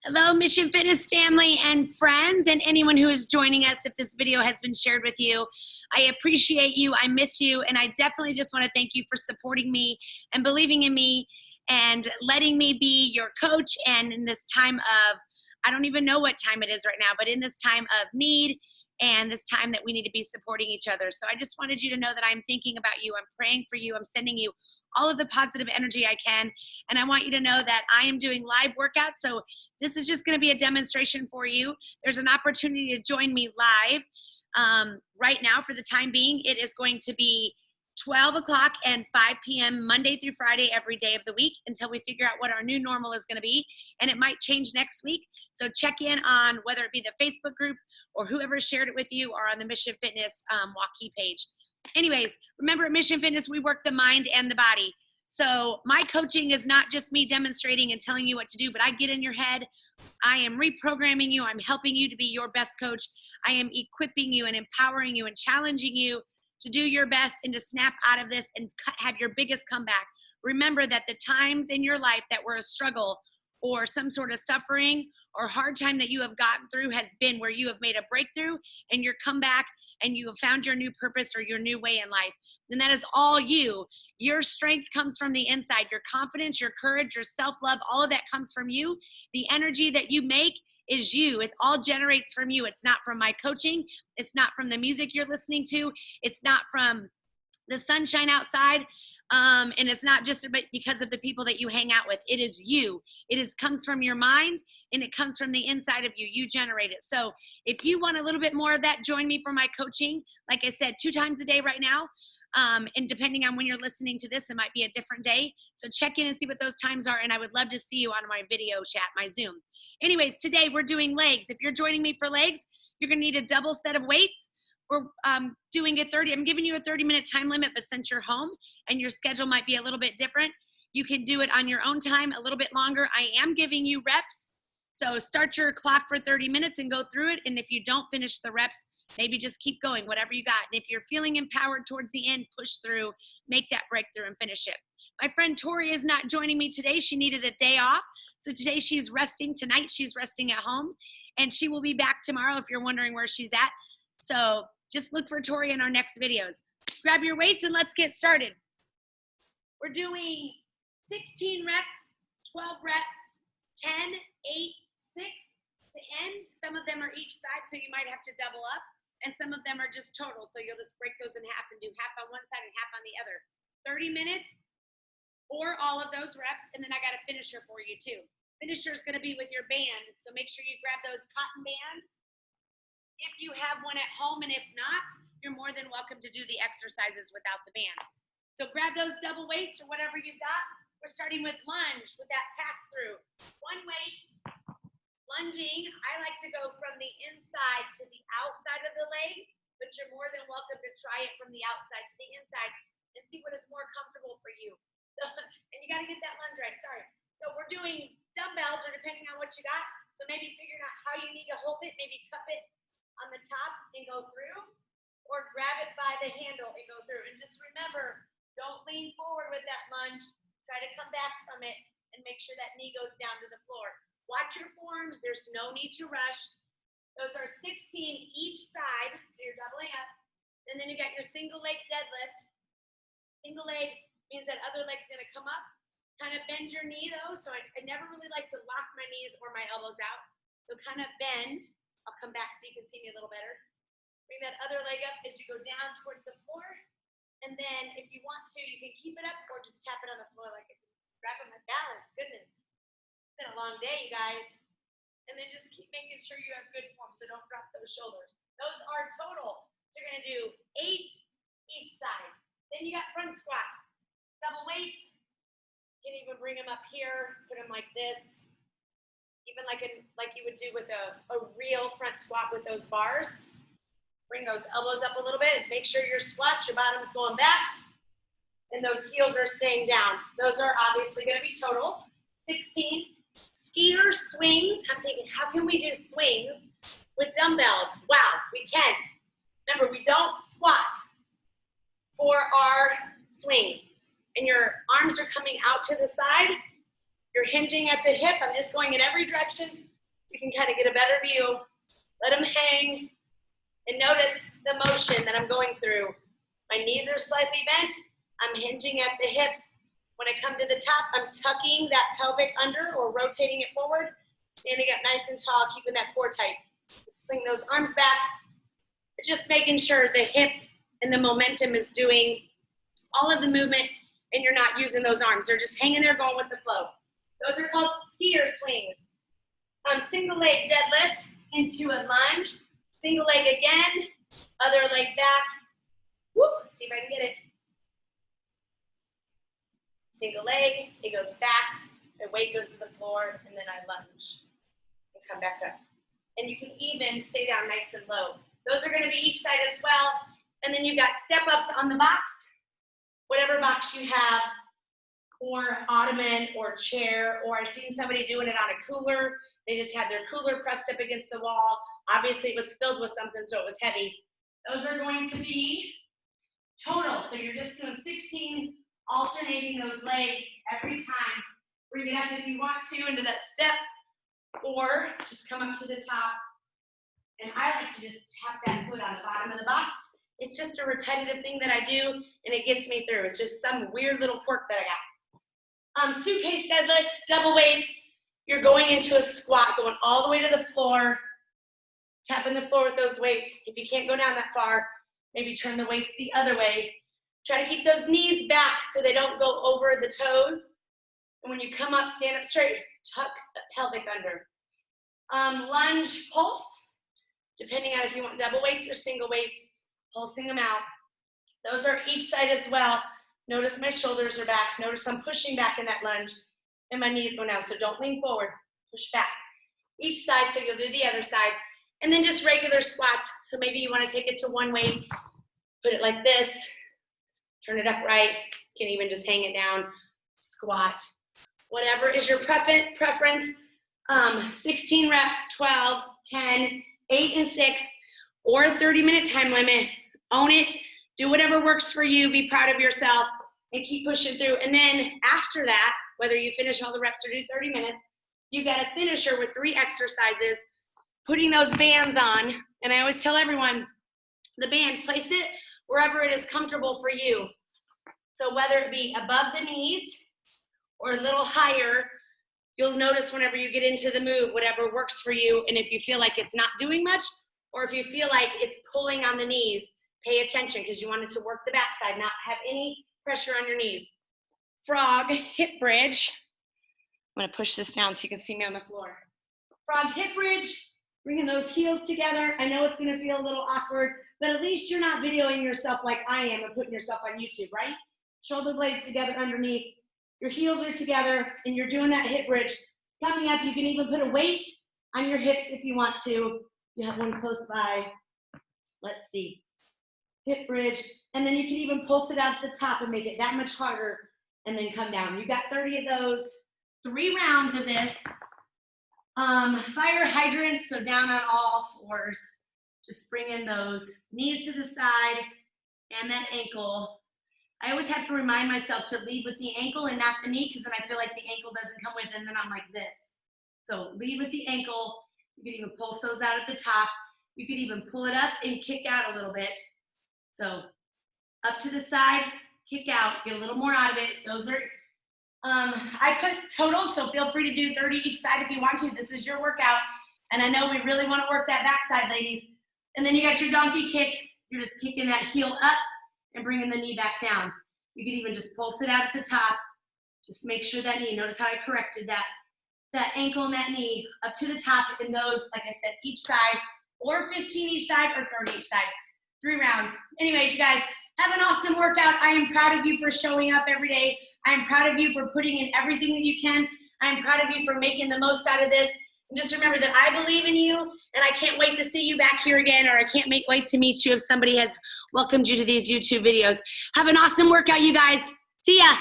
Hello, Mission Fitness family and friends, and anyone who is joining us if this video has been shared with you. I appreciate you, I miss you, and I definitely just want to thank you for supporting me and believing in me and letting me be your coach. And in this time of, I don't even know what time it is right now, but in this time of need and this time that we need to be supporting each other. So I just wanted you to know that I'm thinking about you, I'm praying for you, I'm sending you all of the positive energy I can. And I want you to know that I am doing live workouts. So this is just going to be a demonstration for you. There's an opportunity to join me live right now for the time being. It is going to be 12 o'clock and 5 p.m. Monday through Friday every day of the week until we figure out what our new normal is going to be. And it might change next week. So check in on whether it be the Facebook group or whoever shared it with you or on the Mission Fitness Waukee page. Anyways, remember at Mission Fitness, we work the mind and the body. So my coaching is not just me demonstrating and telling you what to do, but I get in your head. I am reprogramming you. I'm helping you to be your best coach. I am equipping you and empowering you and challenging you to do your best and to snap out of this and have your biggest comeback. Remember that the times in your life that were a struggle or some sort of suffering or hard time that you have gotten through has been where you have made a breakthrough and your comeback and you have found your new purpose or your new way in life. And that is all you. Your strength comes from the inside. Your confidence, your courage, your self-love, all of that comes from you. The energy that you make is you. It all generates from you. It's not from my coaching. It's not from the music you're listening to. It's not from the sunshine outside. And it's not just because of the people that you hang out with. It is you. Comes from your mind and it comes from the inside of you. You generate it. So if you want a little bit more of that, join me for my coaching. Like I said, 2 times a day right now. And depending on when you're listening to this, it might be a different day. So check in and see what those times are. And I would love to see you on my video chat, my Zoom. Anyways, today we're doing legs. If you're joining me for legs, you're going to need a double set of weights. We're doing I'm giving you a 30-minute time limit, but since you're home and your schedule might be a little bit different, you can do it on your own time, a little bit longer. I am giving you reps. So start your clock for 30 minutes and go through it. And if you don't finish the reps, maybe just keep going, whatever you got. And if you're feeling empowered towards the end, push through, make that breakthrough and finish it. My friend Tori is not joining me today. She needed a day off. So today she's resting. Tonight she's resting at home. And she will be back tomorrow if you're wondering where she's at. So just look for Tori in our next videos. Grab your weights and let's get started. We're doing 16 reps, 12 reps, 10, 8, 6 to end. Some of them are each side, so you might have to double up. And some of them are just total, so you'll just break those in half and do half on one side and half on the other. 30 minutes or all of those reps, and then I got a finisher for you too. Finisher is going to be with your band, so make sure you grab those cotton bands if you have one at home, and if not, you're more than welcome to do the exercises without the band. So grab those double weights or whatever you've got. We're starting with lunge with that pass through. One weight, lunging. I like to go from the inside to the outside of the leg, but you're more than welcome to try it from the outside to the inside and see what is more comfortable for you. So, and you got to get that lunge right, sorry. So we're doing dumbbells or depending on what you got. So maybe figuring out how you need to hold it, maybe cup it on the top and go through, or grab it by the handle and go through. And just remember, don't lean forward with that lunge. Try to come back from it and make sure that knee goes down to the floor. Watch your form. There's no need to rush. Those are 16 each side, so you're doubling up. And then you got your single leg deadlift. Single leg means that other leg's gonna come up. Kind of bend your knee though, so I never really like to lock my knees or my elbows out. So kind of bend. I'll come back so you can see me a little better. Bring that other leg up as you go down towards the floor. And then if you want to, you can keep it up or just tap it on the floor like it's grabbing my balance. Goodness. It's been a long day, you guys. And then just keep making sure you have good form, so don't drop those shoulders. Those are total. So you're going to do 8 each side. Then you got front squat. Double weights. You can even bring them up here, put them like this. Even like you would do with a real front squat with those bars. Bring those elbows up a little bit. Make sure your squat, your bottom's going back, and those heels are staying down. Those are obviously going to be total. 16. Skier swings. I'm thinking, how can we do swings with dumbbells? Wow, we can. Remember, we don't squat for our swings. And your arms are coming out to the side. You're hinging at the hip. I'm just going in every direction You can kind of get a better view. Let them hang and notice the motion that I'm going through. My knees are slightly bent. I'm hinging at the hips. When I come to the top, I'm tucking that pelvic under or rotating it forward, standing up nice and tall, keeping that core tight. Sling those arms back. Just making sure the hip and the momentum is doing all of the movement and you're not using those arms. They're just hanging there going with the flow. Those are called skier swings. Single leg deadlift into a lunge. Single leg again, other leg back. Whoop, let's see if I can get it. Single leg, it goes back, the weight goes to the floor, and then I lunge and come back up. And you can even stay down nice and low. Those are gonna be each side as well. And then you've got step-ups on the box, whatever box you have, or ottoman or chair, or I've seen somebody doing it on a cooler. They just had their cooler pressed up against the wall. Obviously it was filled with something, so it was heavy. Those are going to be total. So you're just doing 16, alternating those legs every time. Bring it up if you want to into that step, or just come up to the top. And I like to just tap that foot on the bottom of the box. It's just a repetitive thing that I do, and it gets me through. It's just some weird little quirk that I got. Suitcase deadlift, double weights. You're going into a squat, going all the way to the floor, tapping the floor with those weights. If you can't go down that far, maybe turn the weights the other way. Try to keep those knees back so they don't go over the toes. And when you come up, stand up straight, tuck the pelvic under. Lunge pulse, depending on if you want double weights or single weights, pulsing them out. Those are each side as well. Notice my shoulders are back. Notice I'm pushing back in that lunge and my knees go down. So don't lean forward, push back. Each side, so you'll do the other side. And then just regular squats. So maybe you want to take it to one weight, put it like this, turn it upright. You can even just hang it down, squat. Whatever is your preference. 16 reps, 12, 10, 8 and 6, or a 30-minute time limit. Own it. Do whatever works for you. Be proud of yourself and keep pushing through. And then after that, whether you finish all the reps or do 30 minutes, you got a finisher with 3 exercises, putting those bands on. And I always tell everyone, the band, place it wherever it is comfortable for you. So whether it be above the knees or a little higher, you'll notice whenever you get into the move, whatever works for you. And if you feel like it's not doing much, or if you feel like it's pulling on the knees, pay attention, because you want it to work the backside, not have any pressure on your knees. Frog hip bridge. I'm gonna push this down so you can see me on the floor. Frog hip bridge, bringing those heels together. I know it's gonna feel a little awkward, but at least you're not videoing yourself like I am and putting yourself on YouTube, right? Shoulder blades together underneath. Your heels are together and you're doing that hip bridge. Coming up, you can even put a weight on your hips if you want to. You have one close by. Let's see. Hip bridge. And then you can even pulse it out at the top and make it that much harder and then come down. You got 30 of those. 3 rounds of this. Fire hydrants, so down on all fours. Just bring in those knees to the side and that ankle. I always have to remind myself to lead with the ankle and not the knee, because then I feel like the ankle doesn't come with, and then I'm like this. So lead with the ankle. You can even pulse those out at the top. You could even pull it up and kick out a little bit. So up to the side, kick out, get a little more out of it. Those are, I put total, so feel free to do 30 each side if you want to. This is your workout. And I know we really want to work that backside, ladies. And then you got your donkey kicks. You're just kicking that heel up and bringing the knee back down. You could even just pulse it out at the top. Just make sure that knee, notice how I corrected that ankle and that knee up to the top. And those, like I said, each side, or 15 each side, or 30 each side. 3 rounds. Anyways, you guys, have an awesome workout. I am proud of you for showing up every day. I am proud of you for putting in everything that you can. I am proud of you for making the most out of this. And just remember that I believe in you, and I can't wait to see you back here again, or I can't wait to meet you if somebody has welcomed you to these YouTube videos. Have an awesome workout, you guys. See ya.